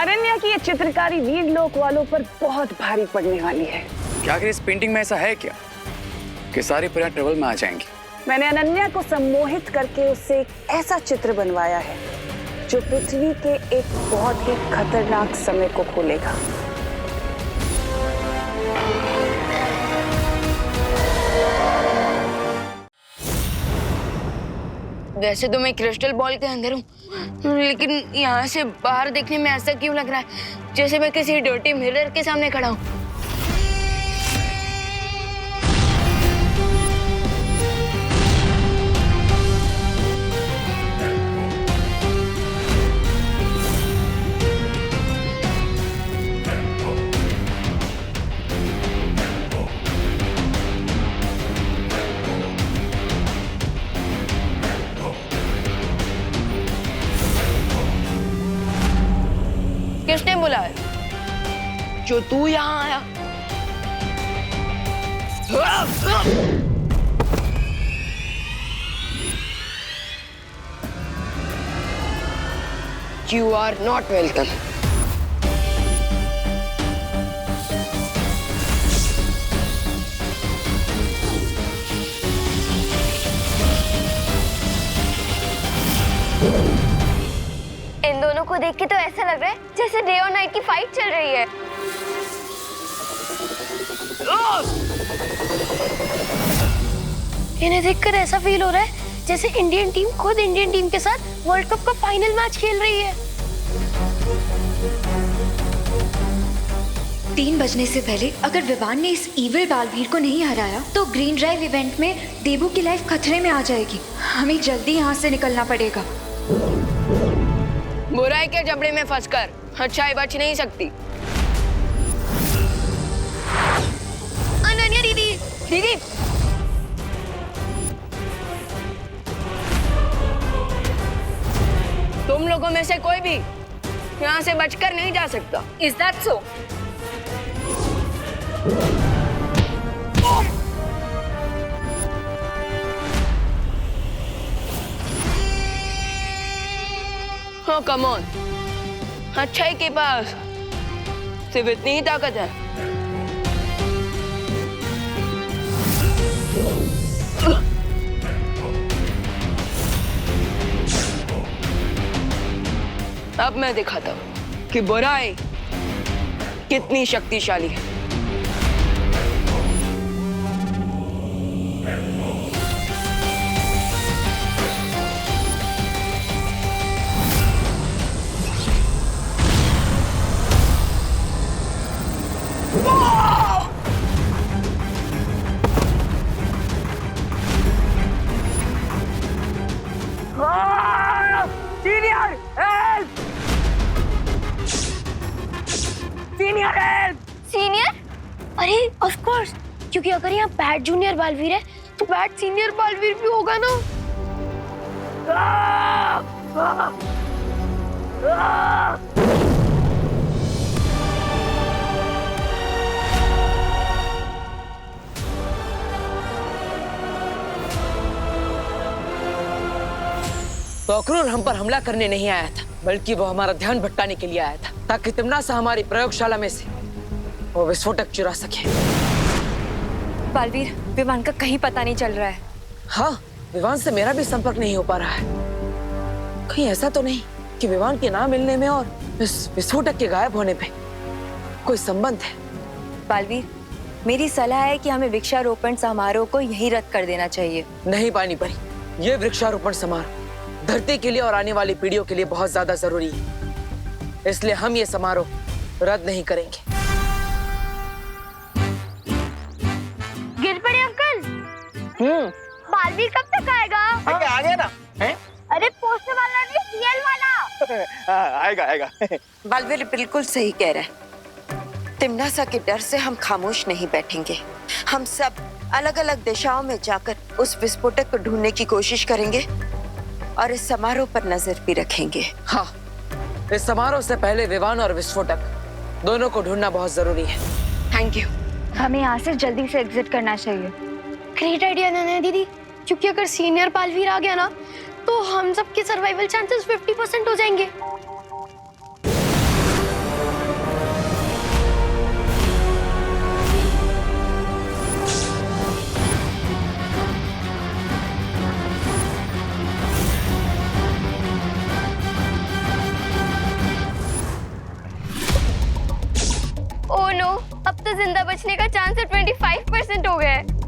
अनन्या की ये चित्रकारी वीर लोक वालों पर बहुत भारी पड़ने वाली है। क्या इस पेंटिंग में ऐसा है क्या कि सारी परियां ट्रबल में आ जाएंगी? मैंने अनन्या को सम्मोहित करके उससे एक ऐसा चित्र बनवाया है जो पृथ्वी के एक बहुत ही खतरनाक समय को खोलेगा। वैसे तो मैं क्रिस्टल बॉल के अंदर हूँ, लेकिन यहाँ से बाहर देखने में ऐसा क्यों लग रहा है जैसे मैं किसी डर्टी मिरर के सामने खड़ा हूँ। किसने बुलाया? जो तू यहाँ आया। You are not welcome. इन दोनों को देख के तो ऐसा लग रहा है जैसे डे और नाइट की फाइट चल रही है। इन्हें देखकर ऐसा फील हो रहा है जैसे इंडियन टीम खुद इंडियन टीम के साथ वर्ल्ड कप का फाइनल मैच खेल रही है। 3 बजने से पहले अगर विवान ने इस इविल बालवीर को नहीं हराया तो ग्रीन ड्राइव इवेंट में देबू की लाइफ खतरे में आ जाएगी। हमें जल्दी यहाँ से निकलना पड़ेगा। बुराई के जबड़े में फंसकर अच्छाई बच नहीं सकती। अनन्या दीदी, दीदी, तुम लोगों में से कोई भी यहाँ से बचकर नहीं जा सकता। Is that so? हाँ, कम ऑन। अच्छाई के पास सिर्फ इतनी ही ताकत है। अब मैं दिखाता हूँ कि बुराई कितनी शक्तिशाली है। Senior help! Senior help! Senior? अरे ऑफ कोर्स, क्योंकि अगर यहाँ बैड जूनियर बालवीर है तो बैड सीनियर बालवीर भी होगा ना। तो अक्रूर हम पर हमला करने नहीं आया था, बल्कि वो हमारा ध्यान भटकाने के लिए आया था, ताकि तिम्नासा हमारी प्रयोगशाला में से वो विस्फोटक चुरा सके। बालवीर, विवान का कहीं पता नहीं चल रहा है। हाँ, विवान से मेरा भी संपर्क नहीं हो पा रहा है। कहीं ऐसा तो नहीं कि विवान के ना मिलने में और इस विस्फोटक के गायब होने पे कोई संबंध है? बालवीर, मेरी सलाह है कि हमें वृक्षारोपण समारोह को यहीं रद्द कर देना चाहिए। नहीं पानी परी, ये वृक्षारोपण समारोह धरती के लिए और आने वाली पीढ़ियों के लिए बहुत ज्यादा जरूरी है, इसलिए हम ये समारोह रद्द नहीं करेंगे। गिर पड़े अंकल। बालवीर कब तक आएगा? आ गया ना है? अरे पोस्टर वाला नहीं, सीएल वाला। आएगा आएगा। बालवीर बिल्कुल सही कह रहा है। तिम्नासा के डर से हम खामोश नहीं बैठेंगे। हम सब अलग अलग दिशाओं में जाकर उस विस्फोटक को ढूंढने की कोशिश करेंगे और इस समारोह पर नजर भी रखेंगे। हाँ, इस समारोह से पहले विवान और विस्फोटक दोनों को ढूंढना बहुत जरूरी है। Thank you. हमें यहाँ से जल्दी से एग्जिट करना चाहिए। ग्रेट आइडिया नन्या दीदी, क्योंकि अगर सीनियर बालवीर आ गया ना तो हम सबके सर्वाइवल चांसेस 50% हो जाएंगे। जिंदा बचने का चांस 25% हो गया है।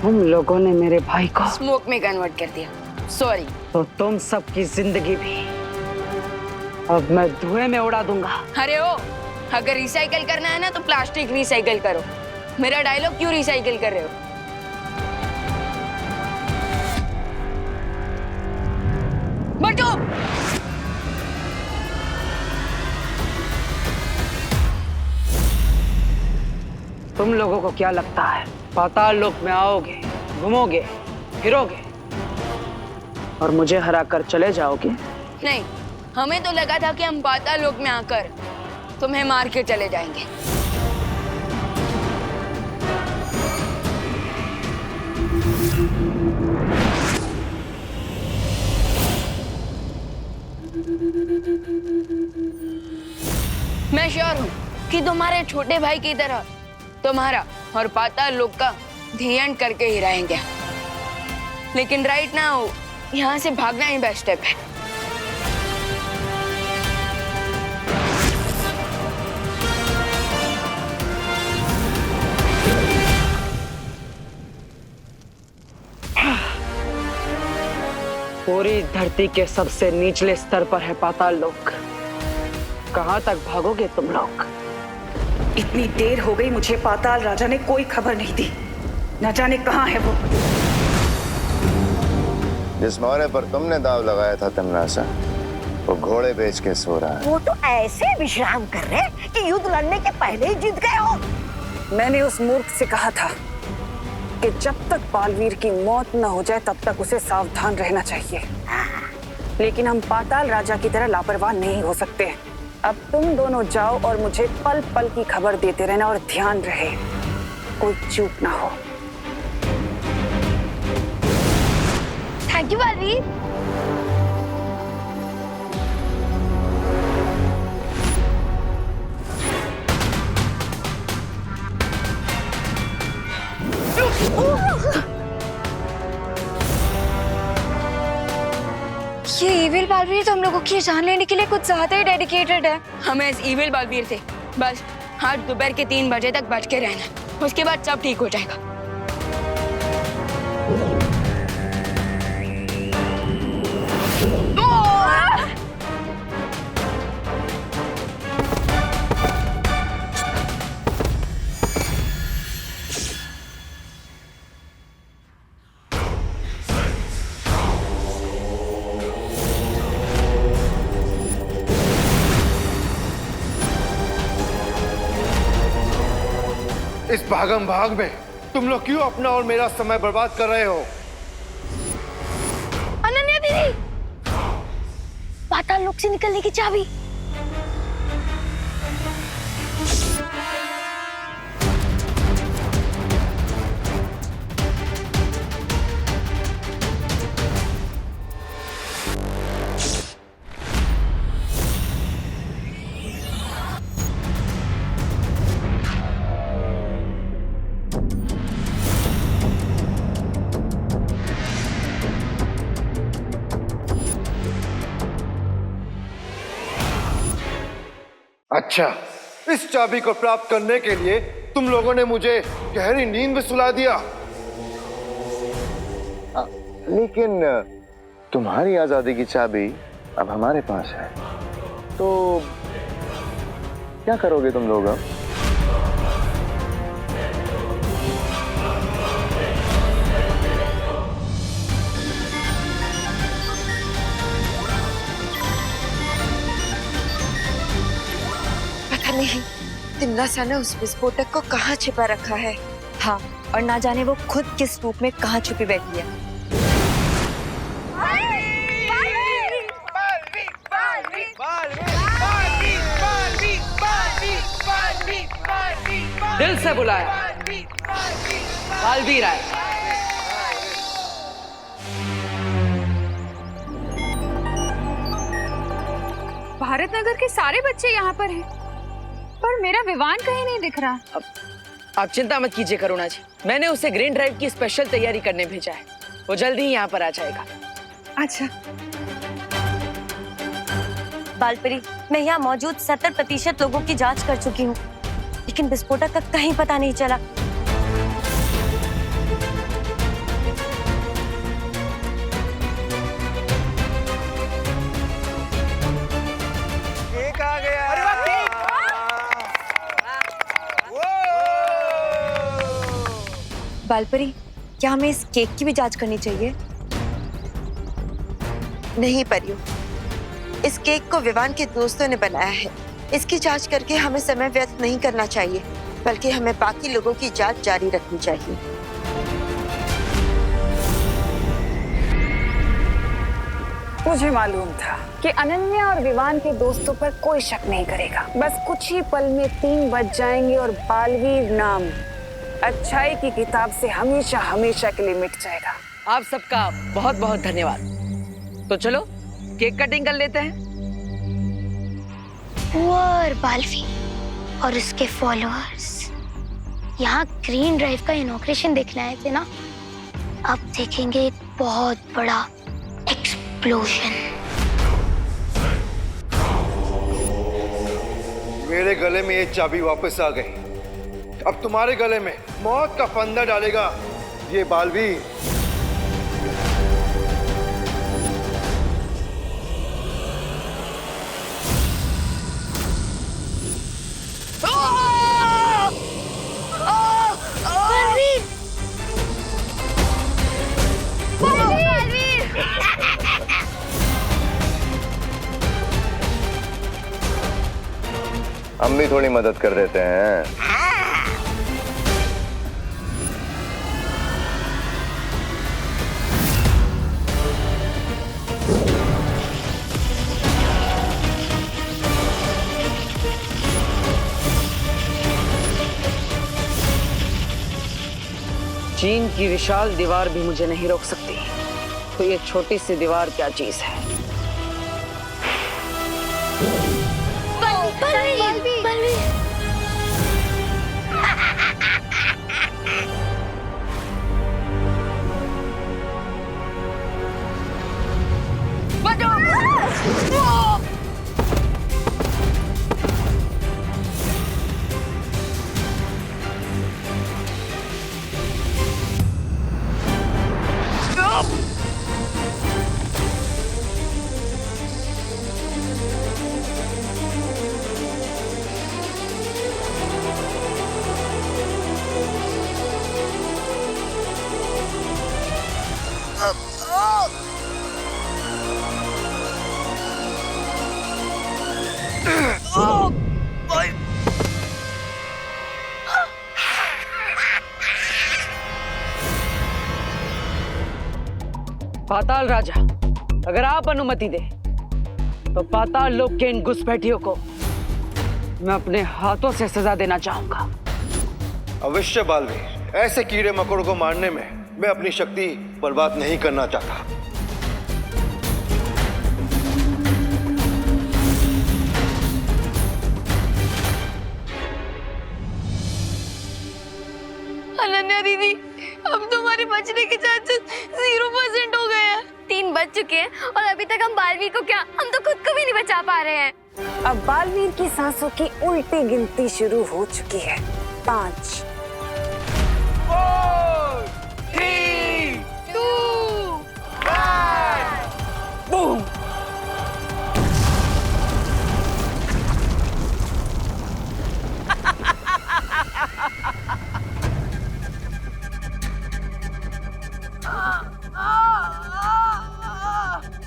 तुम लोगों ने मेरे भाई को स्मोक में कन्वर्ट कर दिया। सॉरी। तो तुम सबकी जिंदगी भी अब मैं धुएं में उड़ा दूंगा। अरे ओ, अगर रिसाइकल करना है ना तो प्लास्टिक रिसाइकल करो। मेरा डायलॉग क्यों रिसाइकल कर रहे हो? बटो! तुम लोगों को क्या लगता है पाताल लोक में आओगे, घूमोगे, फिरोगे और मुझे हरा कर चले जाओगे? नहीं, हमें तो लगा था कि हम पाताल लोक में आकर तुम्हें मार के चले जाएंगे। मैं श्योर हूँ कि तुम्हारे छोटे भाई की तरह तुम्हारा और पाताल लोक का ध्यान करके ही रहेंगे। लेकिन राइट नाउ यहाँ से भागना ही बेस्ट स्टेप है। पूरी धरती के सबसे निचले स्तर पर है पाताल लोक। कहां तक भागोगे तुम लोग? इतनी देर हो गई, मुझे पाताल राजा ने कोई खबर नहीं दी। न जाने कहाँ है वो। जिस मोहरे पर तुमने दाव लगाया था तमनासा, वो घोड़े बेच के सो रहा है। वो तो ऐसे विश्राम कर रहे कि युद्ध लड़ने के पहले ही जीत गए हो। मैंने उस मूर्ख से कहा था कि जब तक बालवीर की मौत न हो जाए तब तक उसे सावधान रहना चाहिए। लेकिन हम पाताल राजा की तरह लापरवाह नहीं हो सकते। अब तुम दोनों जाओ और मुझे पल पल की खबर देते रहना और ध्यान रहे कोई चूक ना हो। Thank you Baalveer. ये इविल बालवीर तो हम लोगों की जान लेने के लिए कुछ ज्यादा ही डेडिकेटेड है। हम इस इविल बालवीर थे बस आज दोपहर के 3 बजे तक बच के रहना, उसके बाद सब ठीक हो जाएगा। इस भागम भाग में तुम लोग क्यों अपना और मेरा समय बर्बाद कर रहे हो? अनन्या दीदी, पाताल लोक से निकलने की चाबी। अच्छा, इस चाबी को प्राप्त करने के लिए तुम लोगों ने मुझे गहरी नींद में सुला दिया। लेकिन तुम्हारी आजादी की चाबी अब हमारे पास है, तो क्या करोगे तुम लोग अब? नहीं, तिमनासा ने उस विस्फोटक को कहाँ छिपा रखा है। हाँ, और ना जाने वो खुद किस रूप में कहाँ छुपी बैठी है। दिल से बुलाया, बालवीर आए। भारत नगर के सारे बच्चे यहाँ पर हैं, पर मेरा विवान कहीं नहीं दिख रहा। आप चिंता मत कीजिए करुणा जी, मैंने उसे ग्रीन ड्राइव की स्पेशल तैयारी करने भेजा है। वो जल्दी ही यहाँ पर आ जाएगा। अच्छा। बालपरी, मैं यहाँ मौजूद 70% लोगों की जांच कर चुकी हूँ, लेकिन विस्फोटक का कहीं पता नहीं चला। केक आ गया। बालपरी, क्या हमें इस केक की भी जांच करनी चाहिए? नहीं परियो, इस केक को विवान के दोस्तों ने बनाया है। इसकी जांच करके हमें समय व्यर्थ नहीं करना चाहिए, बल्कि हमें बाकी लोगों की जांच जारी रखनी चाहिए। मुझे मालूम था कि अनन्या और विवान के दोस्तों पर कोई शक नहीं करेगा। बस कुछ ही पल में 3 बज जाएंगे और बालवीर नाम अच्छाई की किताब से हमेशा हमेशा के लिए मिट जाएगा। आप सबका बहुत बहुत धन्यवाद। तो चलो केक कटिंग कर लेते हैं। और बालवीर और उसके फॉलोअर्स यहाँ ग्रीन ड्राइव का इनॉग्रेशन देखने आए थे ना, अब देखेंगे एक बहुत बड़ा एक्सप्लोजन। मेरे गले में ये चाबी वापस आ गई। अब तुम्हारे गले में मौत का फंदा डालेगा ये बालवीर। हम भी थोड़ी मदद कर देते हैं। चीन की विशाल दीवार भी मुझे नहीं रोक सकती, तो ये छोटी सी दीवार क्या चीज है। पाताल राजा, अगर आप अनुमति दे तो पाताल लोक के इन घुसपैठियों को मैं अपने हाथों से सजा देना चाहूंगा। अवश्य बालवीर, ऐसे कीड़े मकोड़ों को मारने में मैं अपनी शक्ति बर्बाद नहीं करना चाहता। अनन्या दीदी, अब तुम्हारे बचने के चांसेस 0% हो गए हैं। 3 बज चुके हैं और अभी तक हम बालवीर को क्या, हम तो खुद को भी नहीं बचा पा रहे हैं। अब बालवीर की सांसों की उल्टी गिनती शुरू हो चुकी है। 5 4 3 2 1 बूम।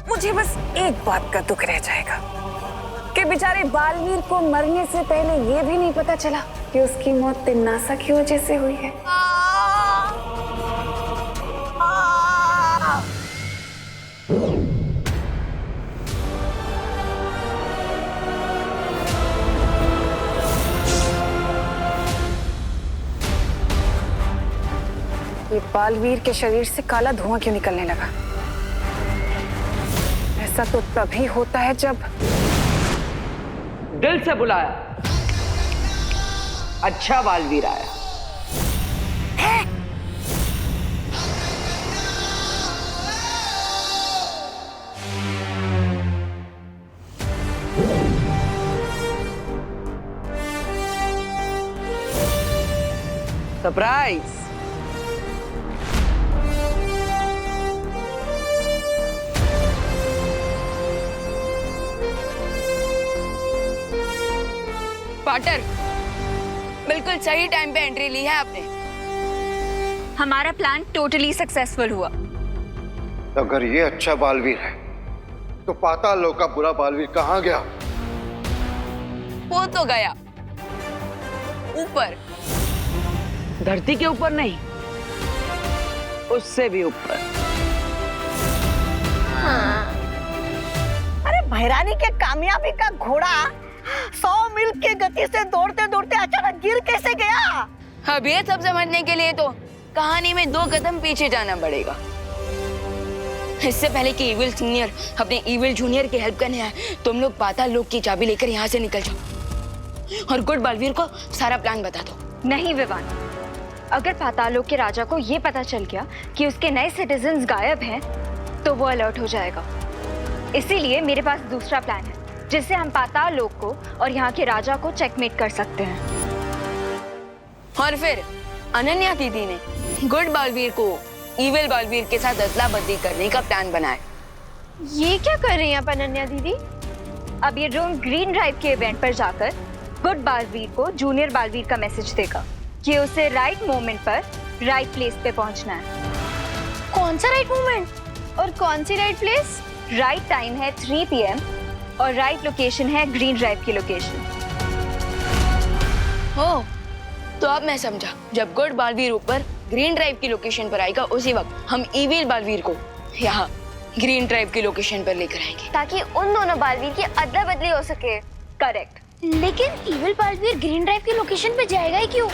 मुझे बस एक बात का दुख रह जाएगा कि बेचारे बालवीर को मरने से पहले ये भी नहीं पता चला कि उसकी मौत तिन्नासा की वजह से हुई है। ये बालवीर के शरीर से काला धुआं क्यों निकलने लगा? ऐसा तो तभी होता है जब दिल से बुलाया, अच्छा बालवीर आया। सरप्राइज। पार्टनर, बिल्कुल सही टाइम पे एंट्री ली है आपने। हमारा प्लान टोटली सक्सेसफुल हुआ। अगर ये अच्छा बालवीर है तो पाताल लोक का बुरा बालवीर कहाँ गया? वो तो गया ऊपर। धरती के ऊपर नहीं, उससे भी ऊपर। अरे भैरानी के कामयाबी का घोड़ा 100 मील की गति से दौड़ते दौड़ते अचानक गिर कैसे गया? अब ये सब समझने के लिए तो कहानी में 2 कदम पीछे जाना पड़ेगा। इससे पहले कि इविल सीनियर अपने इविल जूनियर की हेल्प करने आए, तुम लोग पाताल लोक की चाबी लेकर यहाँ से निकल जाओ और गुड बालवीर को सारा प्लान बता दो। नहीं विवान, अगर पाताल लोक के राजा को ये पता चल गया कि उसके नए सिटीजन्स गायब हैं, तो वो अलर्ट हो जाएगा। इसीलिए मेरे पास दूसरा प्लान है जिससे हम पाताल लोक को और यहाँ के राजा को चेकमेट कर सकते हैं। और फिर अनन्या दीदी ने गुड बालवीर को इविल बालवीर के साथ अदला बदली करने का प्लान बनाया। ये क्या कर रही हैं आप अनन्या दीदी? अब ये ड्रोन ग्रीन ड्राइव के इवेंट पर जाकर गुड बालवीर को जूनियर बालवीर का मैसेज देगा कि उसे राइट मोमेंट पर राइट प्लेस पे पहुंचना है। कौन सा राइट मोमेंट और कौन सी राइट प्लेस? राइट टाइम है 3 PM और राइट लोकेशन है ग्रीन ड्राइव की लोकेशन। हो तो अब मैं समझा, जब गुड बालवीर ऊपर ग्रीन ड्राइव की लोकेशन पर आएगा, उसी वक्त हम इविल बालवीर को यहाँ ग्रीन ड्राइव की लोकेशन पर लेकर आएंगे, ताकि उन दोनों बालवीर की अदला बदली हो सके। करेक्ट। लेकिन इविल बालवीर ग्रीन ड्राइव की लोकेशन पे जाएगा ही क्यों?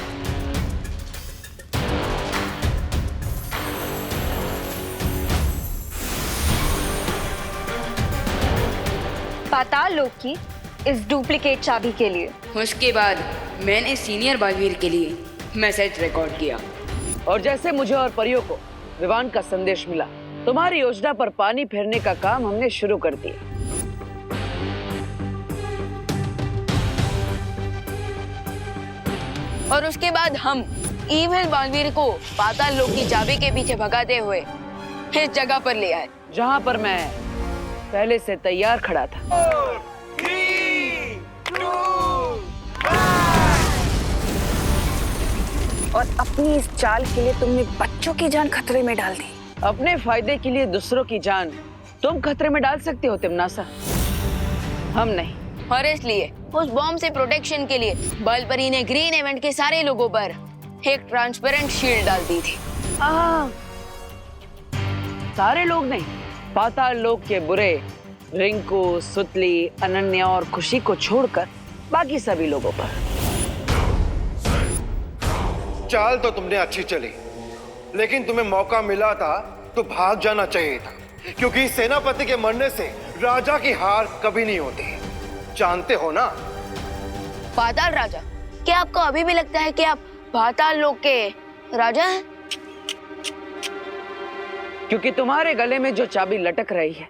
पाताल लोक की इस डुप्लीकेट चाबी के लिए। उसके बाद मैंने सीनियर बालवीर के लिए मैसेज रिकॉर्ड किया और जैसे मुझे और परियों को विवान का संदेश मिला, तुम्हारी योजना पर पानी फेरने का काम हमने शुरू कर दिया। और उसके बाद हम इविल बालवीर को पाताल लोक की चाबी के पीछे भगाते हुए इस जगह पर ले आए, जहां पर मैं पहले से तैयार खड़ा था। और अपनी इस चाल के लिए तुमने बच्चों की जान खतरे में डाल दी। अपने फायदे के लिए दूसरों की जान तुम खतरे में डाल सकती हो तिमनासा, हम नहीं। और इसलिए उस बॉम्ब से प्रोटेक्शन के लिए बलपरी ने ग्रीन इवेंट के सारे लोगों पर एक ट्रांसपेरेंट शील्ड डाल दी थी। सारे लोग नहीं, पाताल लोक के बुरे रिंकू, सुतली, अनन्या और खुशी को छोड़कर बाकी सभी लोगों पर। चाल तो तुमने अच्छी चली, लेकिन तुम्हें मौका मिला था तो भाग जाना चाहिए था, क्योंकि सेनापति के मरने से राजा की हार कभी नहीं होती, जानते हो ना? पाताल राजा, क्या आपको अभी भी लगता है कि आप पाताल लोक के राजा हैं? क्योंकि तुम्हारे गले में जो चाबी लटक रही है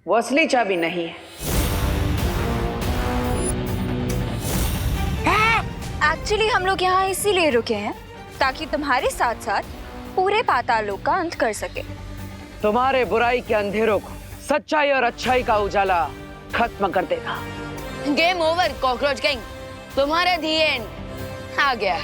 वो असली चाबी नहीं है। एक्चुअली हम लोग यहाँ इसीलिए रुके हैं ताकि तुम्हारे साथ साथ पूरे पाताल लोक का अंत कर सके। तुम्हारे बुराई के अंधेरों को सच्चाई और अच्छाई का उजाला खत्म कर देगा। गेम ओवर कॉकरोच गैंग, तुम्हारा दी एंड आ गया।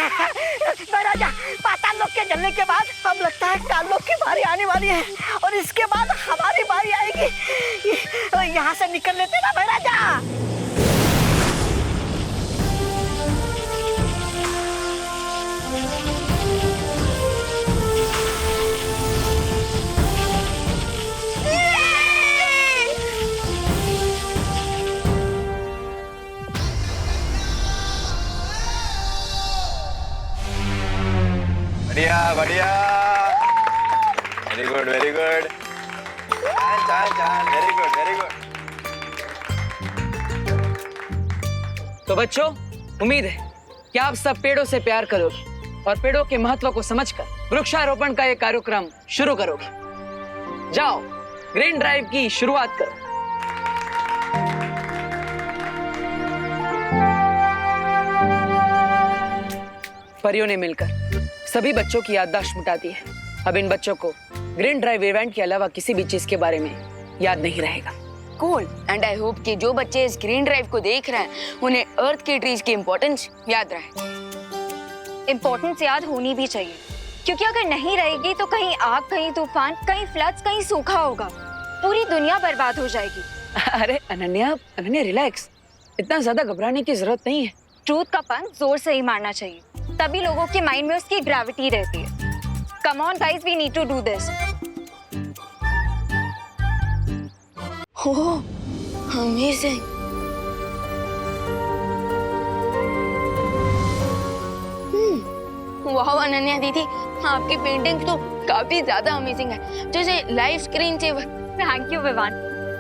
राजा, पाताल लोक के जलने के बाद अब लगता है काल लोक की बारी आने वाली है और इसके बाद हमारी बारी आएगी। यहाँ से निकल लेते ना महाराजा। बढ़िया बढ़िया, वेरी गुड वेरी गुड, चाल चाल, वेरी गुड वेरी गुड। तो बच्चों, उम्मीद है कि आप सब पेड़ों से प्यार करोगे और पेड़ों के महत्व को समझकर वृक्षारोपण का ये कार्यक्रम शुरू करोगे। जाओ, ग्रीन ड्राइव की शुरुआत करो। परियों ने मिलकर सभी बच्चों की याददाश्त मिटा दी है। अब इन बच्चों को ग्रीन ड्राइव इवेंट के अलावा किसी भी चीज के बारे में याद नहीं रहेगा। कूल, एंड आई होप कि जो बच्चे इस ग्रीन ड्राइव को देख रहे हैं उन्हें अर्थ के ट्रीज की इम्पोर्टेंस याद रहे। इम्पोर्टेंस याद होनी भी चाहिए, क्योंकि अगर नहीं रहेगी तो कहीं आग, कहीं तूफान, कहीं फ्लड्स, कहीं सूखा होगा, पूरी दुनिया बर्बाद हो जाएगी। अरे अनन्या रिलैक्स, इतना ज्यादा घबराने की जरूरत नहीं है। ट्रूथ का पंच जोर से ही मारना चाहिए, तभी लोगों के माइंड में उसकी ग्रेविटी रहती है। Come on guys, we need to do this. Oh, amazing. वाह अनन्या दीदी, आपकी पेंटिंग तो काफी ज्यादा अमेजिंग है, जैसे live screensaver. Thank you Vivaan.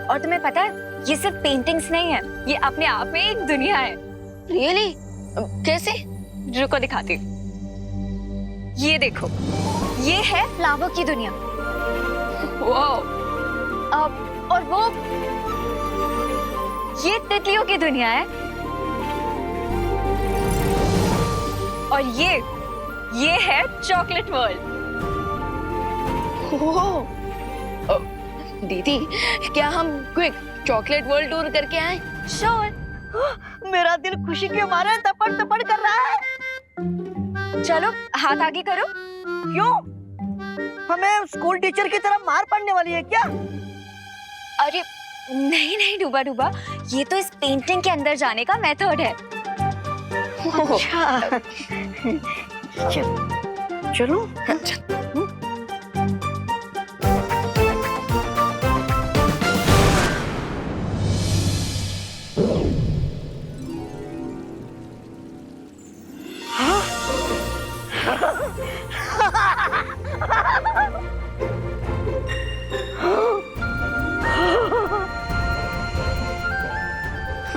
और तुम्हें पता है, ये सिर्फ पेंटिंग्स नहीं है, ये अपने आप में एक दुनिया है। रियली? कैसे? रुको दिखाती हूँ। ये देखो, ये है फ्लावर की दुनिया। वाह। और वो ये तितलियों की दुनिया है। और ये है चॉकलेट वर्ल्ड। दीदी, क्या हम क्विक चॉकलेट वर्ल्ड टूर करके आए? श्योर। मेरा दिल खुशी के मारे तपड़ तपड़ कर रहा है। चलो हाथ आगे करो। क्यों? हमें स्कूल टीचर की तरह मार पड़ने वाली है क्या? अरे नहीं डूबा डूबा, ये तो इस पेंटिंग के अंदर जाने का मेथड है। अच्छा। चलो।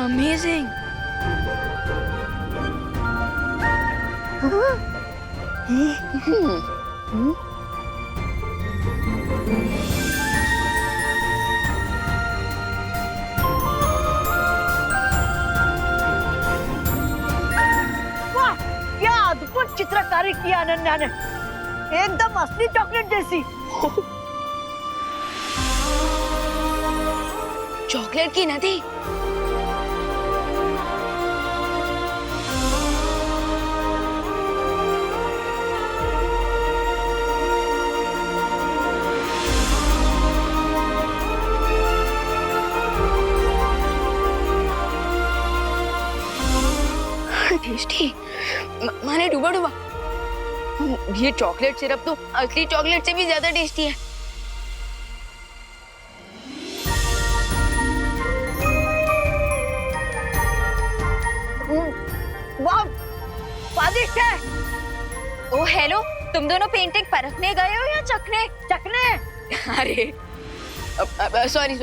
Amazing. वाह, क्या अद्भुत चित्रकारी की अनन्या ने, एकदम असली चॉकलेट जैसी। चॉकलेट की नदी। टेस्टी। माने डूबा डूबा, ये चॉकलेट सिरप तो असली चॉकलेट से भी ज्यादा टेस्टी है। वाह, स्वादिष्ट है। ओ हेलो, तुम दोनों पेंटिंग परखने गए हो या चखने? चखने। अरे सॉरी।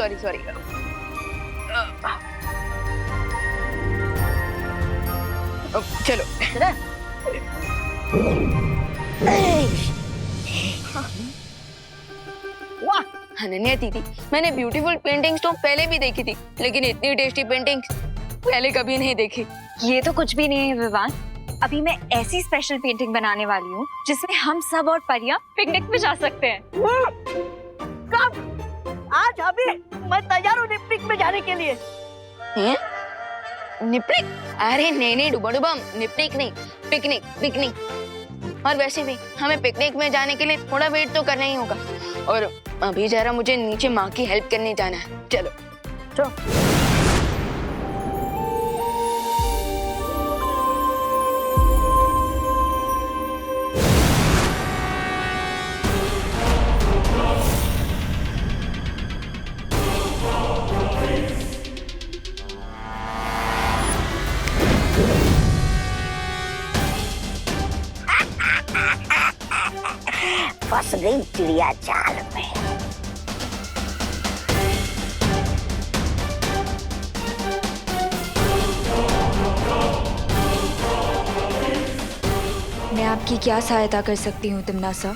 चलो। वाह अनन्या दीदी, मैंने ब्यूटीफुल पेंटिंग्स तो पहले भी देखी थी, लेकिन इतनी टेस्टी पेंटिंग्स पहले कभी नहीं देखी। ये तो कुछ भी नहीं है विवान, अभी मैं ऐसी स्पेशल पेंटिंग बनाने वाली हूँ जिसमें हम सब और परियां पिकनिक पे जा सकते हैं। कब? आज अभी मैं तैयार हूँ पिकनिक में जाने के लिए। निपनिक? अरे नहीं डूबा डूबा, निपनिक नहीं, पिकनिक पिकनिक। और वैसे भी हमें पिकनिक में जाने के लिए थोड़ा वेट तो करना ही होगा। और अभी जरा मुझे नीचे माँ की हेल्प करने जाना है। चलो चलो। फंस गई चिड़िया जाल में। मैं आपकी क्या सहायता कर सकती हूँ तिमनासा?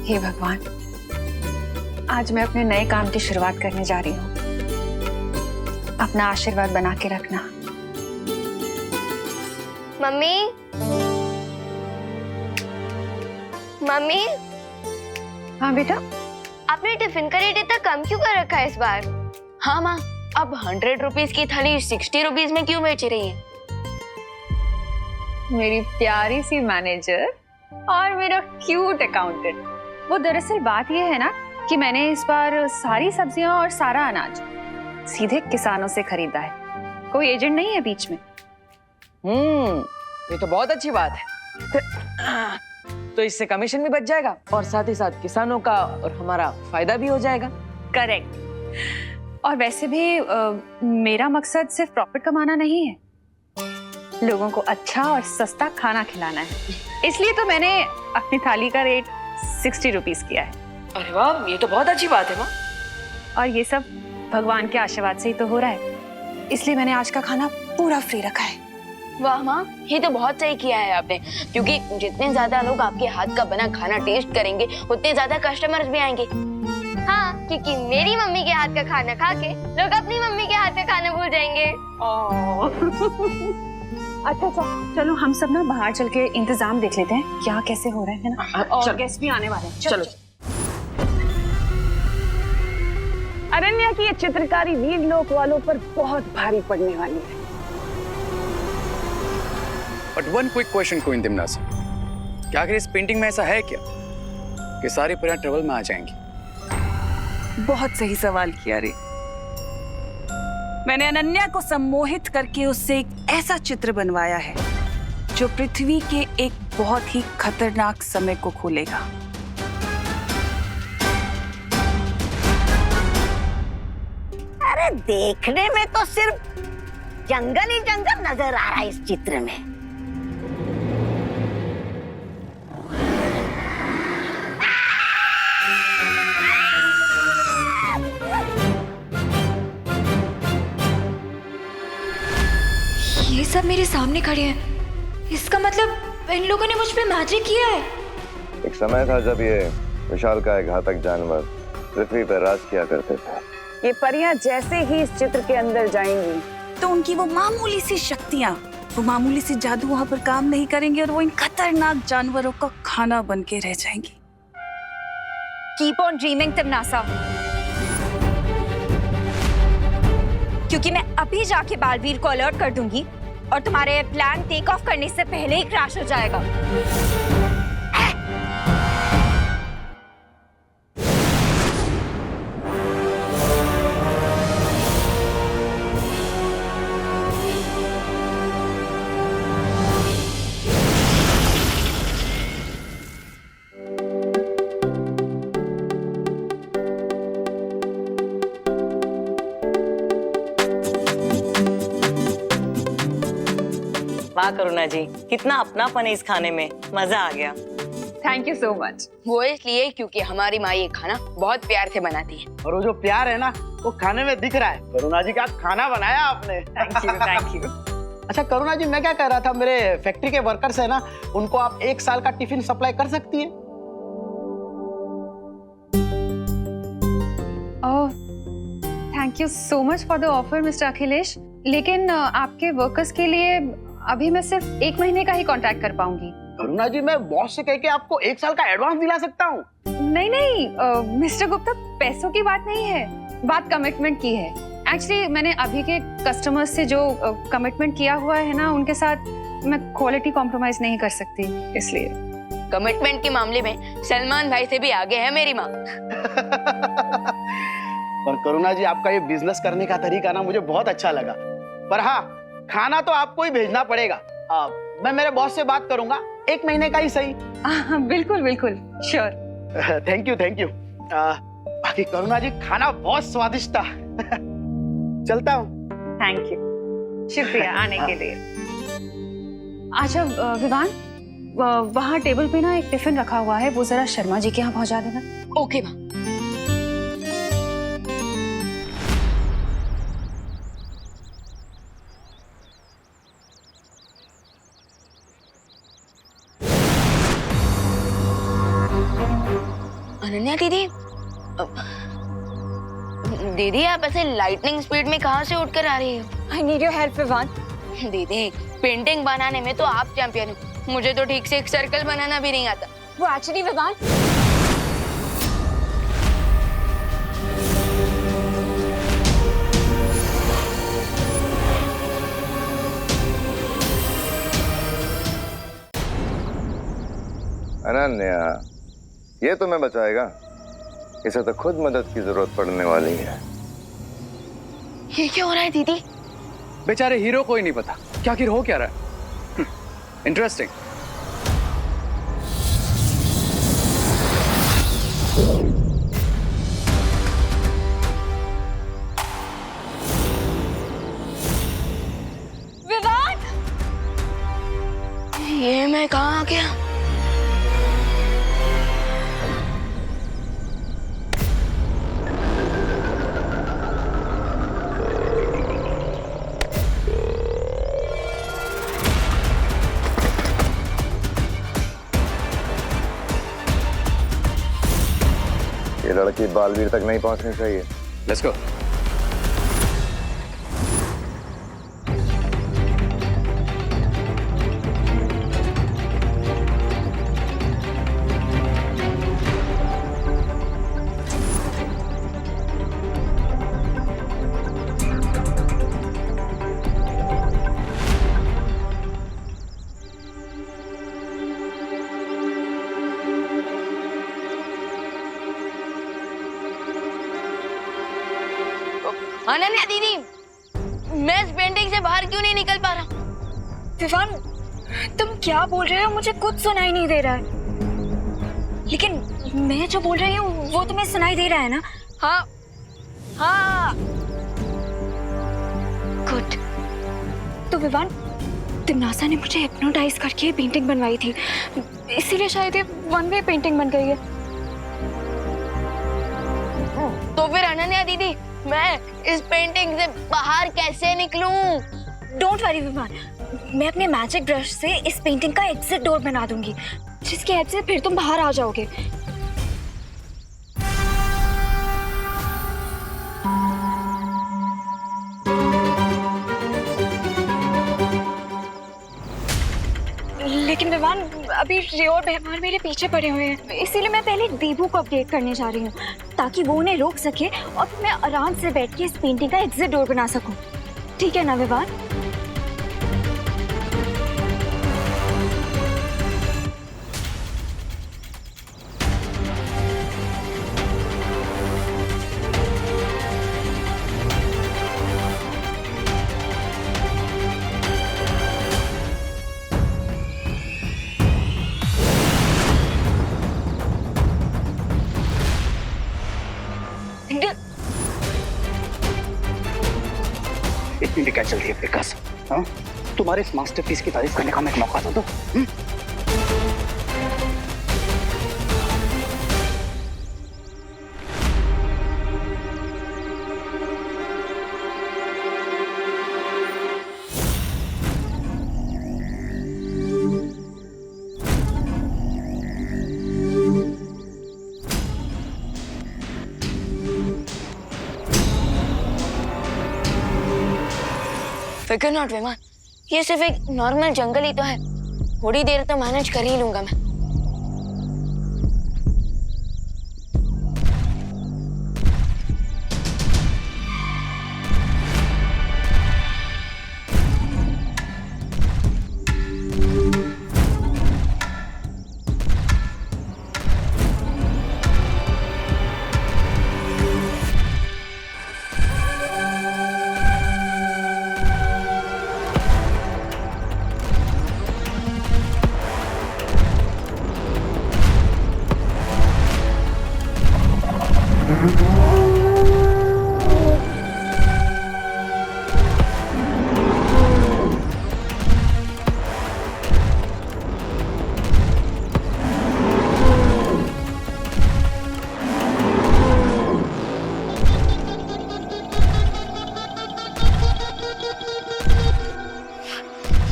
हे भगवान, आज मैं अपने नए काम की शुरुआत करने जा रही हूँ। अपना आशीर्वाद बना के रखना। मम्मी, मम्मी, हाँ बेटा। आपने टिफिन का रेट इतना कम क्यों कर रखा है इस बार? हाँ माँ, अब 100 रुपीज की थाली 60 रुपीज में क्यों बेच रही है? मेरी प्यारी सी मैनेजर और मेरा क्यूट अकाउंटेंट। वो दरअसल बात ये है ना कि मैंने इस बार सारी सब्जियां और सारा अनाज सीधे किसानों से खरीदा है। कोई एजेंट नहीं है बीच में। ये तो बहुत अच्छी बात है। तो इससे कमीशन भी बच जाएगा और साथ ही साथ किसानों का और हमारा फायदा भी हो जाएगा। करेक्ट। और वैसे भी मेरा मकसद सिर्फ प्रॉफिट कमाना नहीं है, लोगों को अच्छा और सस्ता खाना खिलाना है। इसलिए तो मैंने अपनी थाली का रेट 60 रुपीज किया है। अरे वाह, ये तो बहुत अच्छी बात है माँ। और ये सब भगवान के आशीर्वाद से ही तो हो रहा है, इसलिए मैंने आज का खाना पूरा फ्री रखा है। वाह माँ, ये तो बहुत सही किया है आपने, क्योंकि जितने ज्यादा लोग आपके हाथ का बना खाना टेस्ट करेंगे उतने ज्यादा कस्टमर्स भी आएंगे। हाँ, क्योंकि मेरी मम्मी के हाथ का खाना खा के लोग अपनी मम्मी के हाथ का खाना भूल जाएंगे। अच्छा चलो हम सब ना बाहर चल के इंतजाम देख लेते हैं क्या कैसे हो रहे हैं ना। और गेस्ट भी आने वाले हैं। चलो। अरण्या की ये चित्रकारी वीर लोक वालों पर बहुत भारी पड़ने वाली है। But one quick question queen तिमनासा, क्या आखिर इस पेंटिंग में ऐसा है क्या कि सारी परियां ट्रबल में आ जाएंगी? बहुत सही सवाल किया रे। मैंने अनन्या को सम्मोहित करके उससे एक ऐसा चित्र बनवाया है जो पृथ्वी के एक बहुत ही खतरनाक समय को खोलेगा। अरे देखने में तो सिर्फ जंगल ही जंगल नजर आ रहा है इस चित्र में। ये सब मेरे सामने खड़े हैं, इसका मतलब इन लोगों ने मुझ पे मैजिक किया है। एक समय था जब ये विशालकाय घातक जानवर पृथ्वी पर राज किया करते थे। ये परियां जैसे ही इस चित्र के अंदर जाएंगी तो उनकी वो मामूली सी शक्तियां, वो मामूली सी जादू वहां पर काम नहीं करेंगे और वो इन खतरनाक जानवरों का खाना बन के रह जाएंगी। कीप ऑन ड्रीमिंग तिमनासा, क्योंकि मैं अभी जाके बालवीर को अलर्ट कर दूंगी और तुम्हारे प्लान टेक ऑफ करने से पहले ही क्रैश हो जाएगा। वाह करुणा जी, कितना अपनापन है इस खाने में, मजा आ गया। Thank you so much. वो इसलिए क्योंकि हमारी माँ ये खाना बहुत प्यार से बनाती है। और वो जो प्यार है ना वो खाने में दिख रहा है। करुणा जी, क्या खाना बनाया आपने। Thank you thank you. अच्छा करुणा जी, मैं क्या कह रहा था, मेरे फैक्ट्री के वर्कर्स है ना, उनको आप 1 साल का टिफिन सप्लाई कर सकती है। Thank you so much for the offer mister Akhilesh, लेकिन आपके वर्कर्स के लिए अभी मैं सिर्फ 1 महीने का ही कॉन्ट्रैक्ट कर पाऊंगी। करुणा जी, मैं बॉस से कह के आपको 1 साल का एडवांस दिला सकता हूँ। नहीं नहीं मिस्टर गुप्ता, पैसों की बात नहीं है, बात कमिटमेंट की है। एक्चुअली मैंने अभी के कस्टमर्स से जो कमिटमेंट किया हुआ है ना, उनके साथ मैं क्वालिटी कॉम्प्रोमाइज नहीं कर सकती, इसलिए। कमिटमेंट के मामले में सलमान भाई से भी आगे है मेरी माँ। पर करुणा जी, आपका ये बिजनेस करने का तरीका ना मुझे बहुत अच्छा लगा। पर हाँ, खाना तो आपको ही भेजना पड़ेगा। मैं मेरे बॉस से बात करूंगा, 1 महीने का ही सही। बिल्कुल बिल्कुल, sure. Thank you thank you. बाकी करुणा जी, खाना बहुत स्वादिष्ट था। चलता हूँ। थैंक यू, शुक्रिया आने के लिए। अच्छा विवान, वहाँ टेबल पे ना एक टिफिन रखा हुआ है, वो जरा शर्मा जी के यहाँ पहुँचा देना। ओके माँ। अनन्या दीदी, दीदी आप ऐसे लाइटनिंग स्पीड में कहाँ से उठकर आ रही हो? I need your help Vivaan. दीदी, पेंटिंग बनाने में तो आप चैंपियन हो, मुझे तो ठीक से एक सर्कल बनाना भी नहीं आता। वो एक्चुअली विवान, अनन्या, ये तो मैं बचाएगा, इसे तो खुद मदद की जरूरत पड़ने वाली है। ये क्या हो रहा है दीदी? बेचारे हीरो को ही नहीं पता क्या आखिर हो क्या रहा है। इंटरेस्टिंग। विवान, ये मैं कहाँ आ गया? ये लड़की बालवीर तक नहीं पहुंचनी चाहिए। Let's go. अनन्या दीदी, मैं इस पेंटिंग से बाहर क्यों नहीं निकल पा रहा? विवान, तुम क्या बोल रहे हो? मुझे कुछ सुनाई नहीं दे रहा है, लेकिन मैं जो बोल रही हूँ वो तुम्हें सुनाई दे रहा है ना? हाँ हाँ। गुड। तो विवान, तिमनासा ने मुझे हिप्नोटाइज करके पेंटिंग बनवाई थी, इसीलिए शायद ये 1 वे पेंटिंग बन गई है। तो फिर अनन्या दीदी, मैं इस पेंटिंग से बाहर कैसे निकलूं? डोंट वरी विवान, मैं अपने मैजिक ब्रश से इस पेंटिंग का एग्जिट डोर बना दूंगी, जिसकी हेल्प से फिर तुम बाहर आ जाओगे। लेकिन विवान, अभी रियो और मेहमान मेरे पीछे पड़े हुए हैं, इसीलिए मैं पहले दीबू को अपडेट करने जा रही हूँ, ताकि वो उन्हें रोक सके और फिर मैं आराम से बैठ के इस पेंटिंग का एग्जिट डोर बना सकूं। ठीक है ना विवान? इतनी भी क्या चल रही है विकास? हाँ, तुम्हारे इस मास्टरपीस की तारीफ करने का मैं एक मौका तो दो। फिकर नॉट विमान, ये सिर्फ एक नॉर्मल जंगल ही तो है, थोड़ी देर तो मैनेज कर ही लूंगा मैं।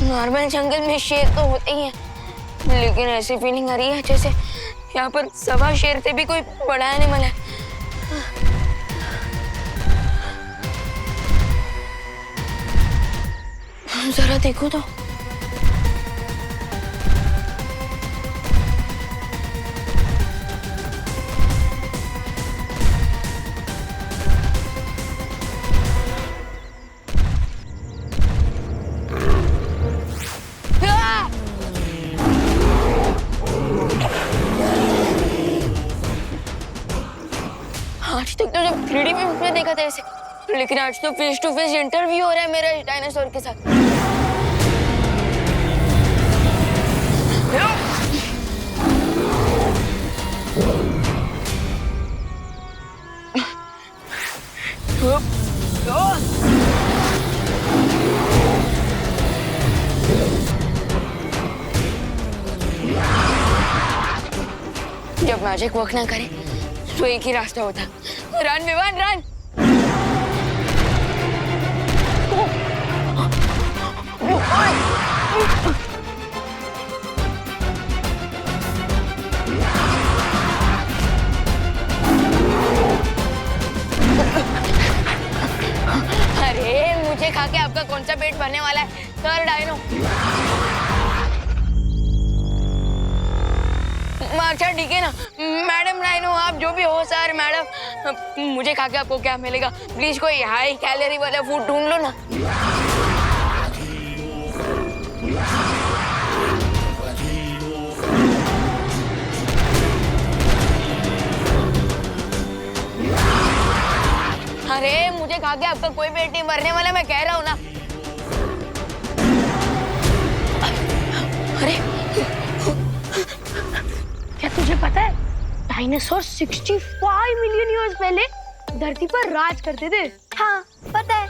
नॉर्मल जंगल में शेर तो होते ही हैं, लेकिन ऐसी फीलिंग आ रही है जैसे यहाँ पर सवा शेर से भी कोई बड़ा एनिमल है। जरा देखो तो। आज तक तो जब 3D में देखा था ऐसे, लेकिन आज तो फेस टू फेस इंटरव्यू हो रहा है मेरा डायनासोर के साथ। जब मैजिक वर्क ना करे तो एक ही रास्ता होता, रन विमान रन। अरे मुझे खा के आपका कौन सा पेट भरने वाला है सर डायनो। अच्छा ठीक है ना मैडम डायनो, आप जो भी हो सर मैडम, मुझे खा के आपको क्या मिलेगा? प्लीज कोई हाई कैलोरी वाला फूड ढूंढ लो ना। अरे मुझे खा के आपका कोई पेट नहीं भरने वाला, मैं कह रहा हूँ ना। अरे क्या तुझे पता है डायनासोर 65 मिलियन ईयर्स पहले धरती पर राज करते थे? हाँ पता है,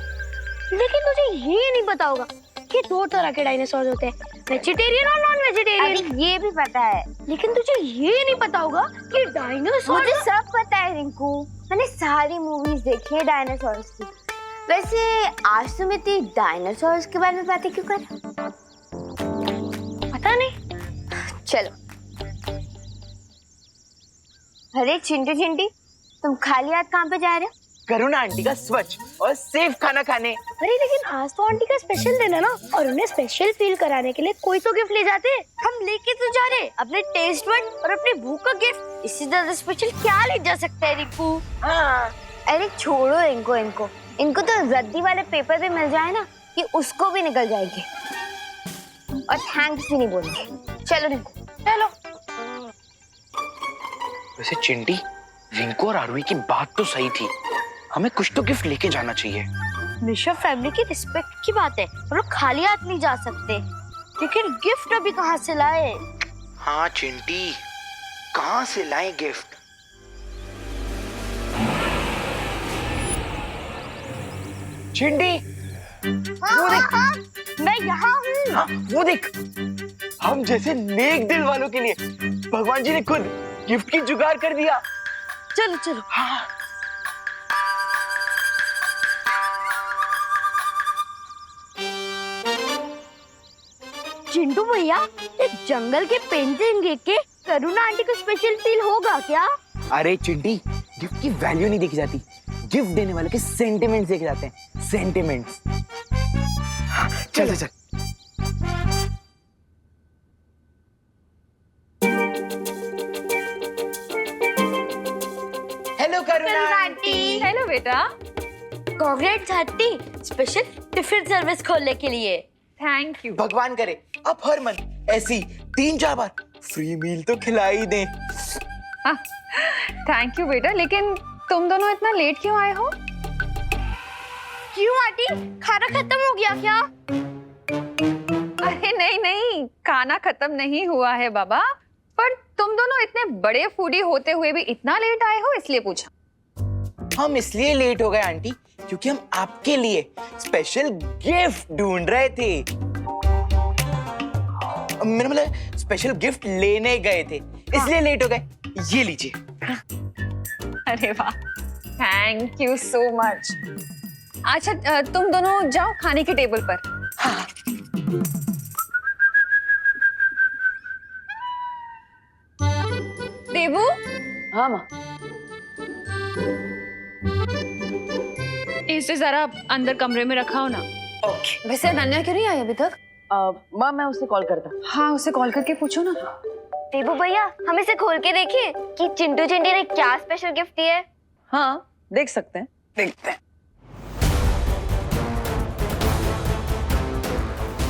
लेकिन तुझे ये नहीं पता होगा कि 2 तरह के डायनासोर होते हैं, वेजिटेरियन और नॉन वेजिटेरियन। ये भी पता है, लेकिन तुझे ये नहीं पता होगा कि डायनासोर। मुझे सब पता है रिंकू, मैंने सारी मूवीज देखी है डायनासोर्स की। वैसे आज तुम इतनी डायनासोर्स के बारे में बातें क्यों कर? पता नहीं, चलो। अरे चिंटू चिंटी, तुम खाली हाथ कहाँ पे जा रहे हो? करुणा आंटी का स्वच्छ और सेफ खाना खाने। अरे लेकिन आज तो आंटी का स्पेशल दिन है ना, और उन्हें स्पेशल फील कराने के लिए कोई तो गिफ्ट ले जाते। हम लेके तो जा रहे अपने टेस्ट बड और अपनी भूख का गिफ्ट। इससे ज्यादा स्पेशल क्या ले जा सकता है रिंकू? हाँ। अरे छोड़ो इनको इनको तो रद्दी वाले पेपर पे मिल जाए ना कि उसको भी निकल जाएगी, और थैंक्स भी नहीं बोलेंगे। चलो रिंकू चलो। वैसे चिंटी, रिंकू और आरवी की बात तो सही थी, हमें कुछ तो गिफ्ट लेके जाना चाहिए। मिश्रा फैमिली की रिस्पेक्ट की बात है, वो लोग खाली हाथ नहीं जा सकते, लेकिन गिफ्ट अभी कहाँ से लाए? हाँ चिंटी, कहाँ से लाए गिफ्ट? चिंटी, वो देख। मैं यहाँ हूँ। हाँ, वो देख, हम जैसे नेक दिल वालों के लिए भगवान जी ने खुद गिफ्ट की जुगाड़ कर दिया। चलो चलो। हाँ। चिंटू भैया, इस जंगल के पेंटिंग देख के करुणा आंटी को स्पेशल फील होगा क्या? अरे चिंटी, गिफ्ट की वैल्यू नहीं देखी जाती, गिफ्ट देने वाले के सेंटिमेंट्स देखे जाते हैं। सेंटिमेंट्स। चल चल। हेलो करुणा आंटी। हेलो बेटा। Congrats aunty, special tiffin service खोलने के लिए। Thank you. भगवान करे अब हर मंथ ऐसी 3-4 बार फ्री मील तो खिला ही दे। थैंक यू बेटा, लेकिन तुम दोनों इतना लेट क्यों आए हो? क्यों आंटी, खाना खत्म हो गया क्या? अरे नहीं नहीं, खाना खत्म नहीं हुआ है बाबा, पर तुम दोनों इतने बड़े फूडी होते हुए भी इतना लेट आए हो इसलिए पूछा। हम इसलिए लेट हो गए आंटी क्योंकि हम आपके लिए स्पेशल गिफ्ट ढूंढ रहे थे। मेरा मतलब स्पेशल गिफ्ट लेने गए थे, इसलिए लेट हो गए। ये लीजिए। अरे वाह, थैंक यू सो मच। अच्छा तुम दोनों जाओ खाने के टेबल पर। हाँ। देवू। हाँ माँ। इसे जरा अंदर कमरे में रखा हो ना। ओके। वैसे अनन्या क्यों नहीं आई अभी तक? माँ मैं उससे कॉल करता। हाँ उसे कॉल करके पूछो ना। देबू भैया, हम इसे खोल के देखिए कि चिंटू चिंटी ने क्या स्पेशल गिफ्ट दिया है। हाँ देख सकते हैं। देखते हैं।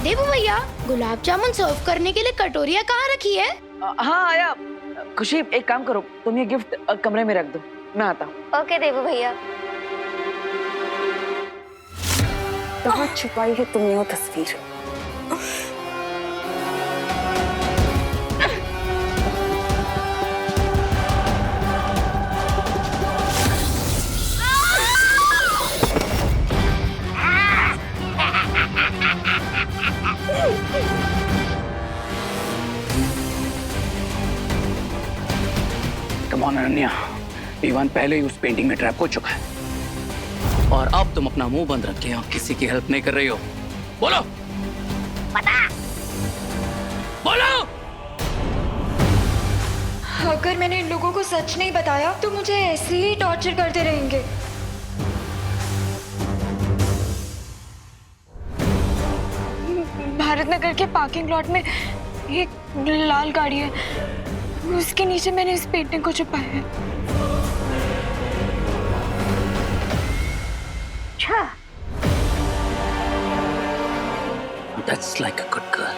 देबू भैया, गुलाब जामुन सर्व करने के लिए कटोरिया कहाँ रखी है? हाँ आया। खुशी एक काम करो, तुम ये गिफ्ट कमरे में रख दो, मैं आता हूँ। ओके देबू भैया। कहाँ छुपाई है तुमने वो तस्वीर? कम ऑन अनन्या, ईवान पहले ही उस पेंटिंग में ट्रैप हो चुका है और अब तुम अपना मुंह बंद रख के और किसी की हेल्प नहीं कर रही हो। बोलो बोलो। अगर मैंने इन लोगों को सच नहीं बताया तो मुझे ऐसे ही टॉर्चर करते रहेंगे। भारत नगर के पार्किंग लॉट में एक लाल गाड़ी है, उसके नीचे मैंने इस पेंटिंग को छुपाया है। That's like a good girl.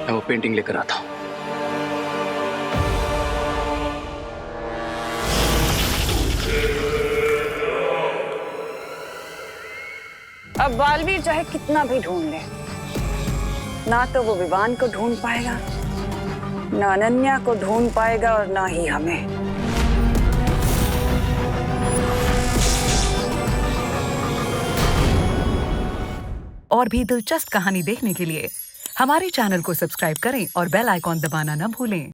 मैं वो पेंटिंग लेकर आता हूँ। अब बालवीर चाहे कितना भी ढूंढ ले, ना तो वो विवान को ढूंढ पाएगा, ना अनन्या को ढूंढ पाएगा और ना ही हमें। और भी दिलचस्प कहानी देखने के लिए हमारे चैनल को सब्सक्राइब करें और बेल आइकॉन दबाना न भूलें।